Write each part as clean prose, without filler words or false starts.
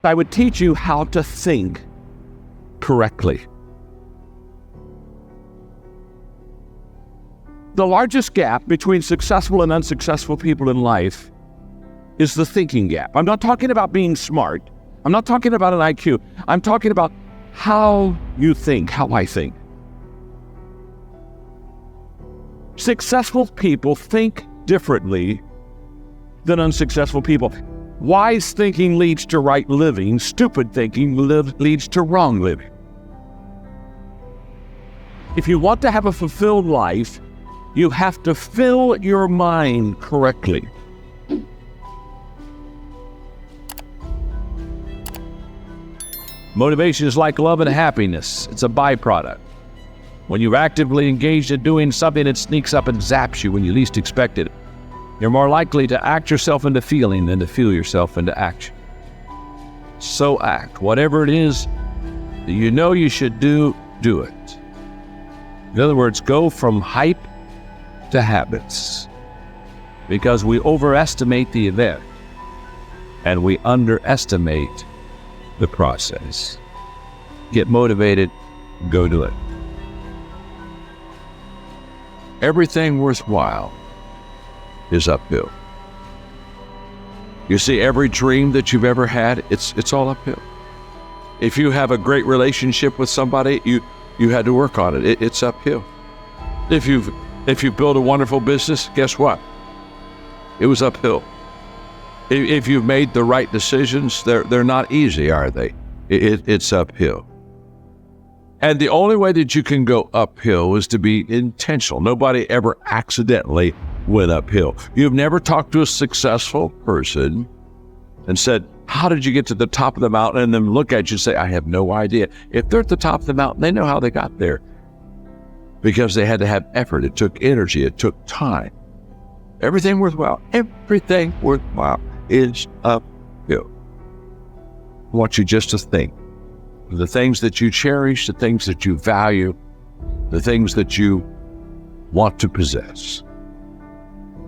I would teach you how to think correctly. The largest gap between successful and unsuccessful people in life is the thinking gap. I'm not talking about being smart. I'm not talking about an IQ. I'm talking about how you think, how I think. Successful people think differently than unsuccessful people. Wise thinking leads to right living. Stupid thinking leads to wrong living. If you want to have a fulfilled life, you have to fill your mind correctly. Motivation is like love and happiness. It's a byproduct. When you're actively engaged in doing something, it sneaks up and zaps you when you least expect it. You're more likely to act yourself into feeling than to feel yourself into action. So act. Whatever it is that you know you should do, do it. In other words, go from hype to habits. Because we overestimate the event and we underestimate the process. Get motivated, go do it. Everything worthwhile is uphill. You see, every dream that you've ever had, it's all uphill. If you have a great relationship with somebody, you had to work on it. It's uphill. If you build a wonderful business, guess what? It was uphill. If you've made the right decisions, they're not easy, are they? It's uphill. And the only way that you can go uphill is to be intentional. Nobody ever accidentally went uphill. You've never talked to a successful person and said, how did you get to the top of the mountain? And then look at you and say, I have no idea. If they're at the top of the mountain, they know how they got there. Because they had to have effort. It took energy. It took time. Everything worthwhile is uphill. I want you just to think. The things that you cherish, the things that you value, the things that you want to possess.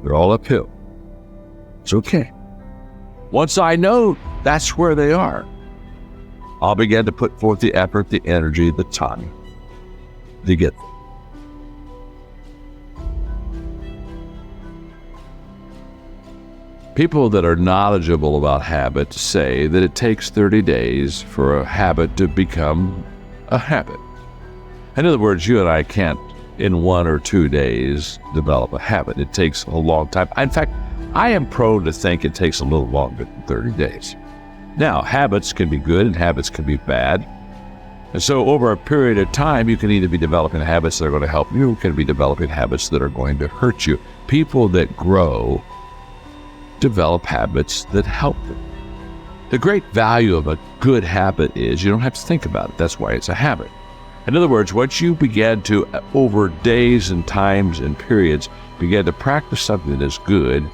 They're all uphill. It's okay. Once I know that's where they are, I'll begin to put forth the effort, the energy, the time to get there. People that are knowledgeable about habits say that it takes 30 days for a habit to become a habit. In other words, you and I can't, in 1 or 2 days, develop a habit. It takes a long time. In fact, I am prone to think it takes a little longer than 30 days. Now, habits can be good and habits can be bad. And so over a period of time, you can either be developing habits that are going to help you, or you can be developing habits that are going to hurt you. People that grow develop habits that help them. The great value of a good habit is you don't have to think about it. That's why it's a habit. In other words, once you begin to, over days and times and periods, begin to practice something that is good,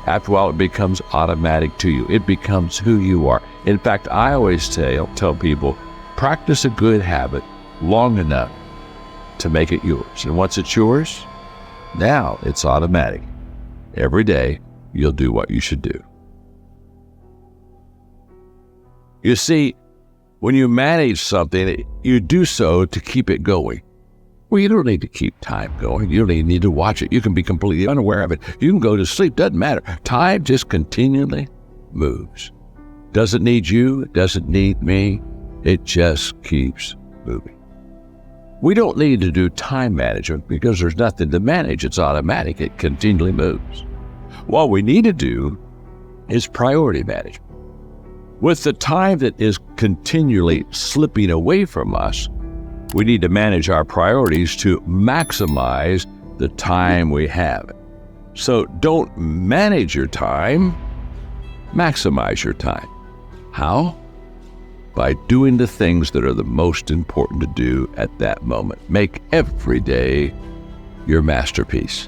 after a while it becomes automatic to you. It becomes who you are. In fact, I always tell people, practice a good habit long enough to make it yours. And once it's yours, now it's automatic. Every day, you'll do what you should do. You see, when you manage something, you do so to keep it going. Well, you don't need to keep time going. You don't even need to watch it. You can be completely unaware of it. You can go to sleep. Doesn't matter. Time just continually moves. Doesn't need you. It doesn't need me. It just keeps moving. We don't need to do time management because there's nothing to manage. It's automatic. It continually moves. What we need to do is priority management. With the time that is continually slipping away from us, we need to manage our priorities to maximize the time we have. So don't manage your time, maximize your time. How? By doing the things that are the most important to do at that moment. Make every day your masterpiece.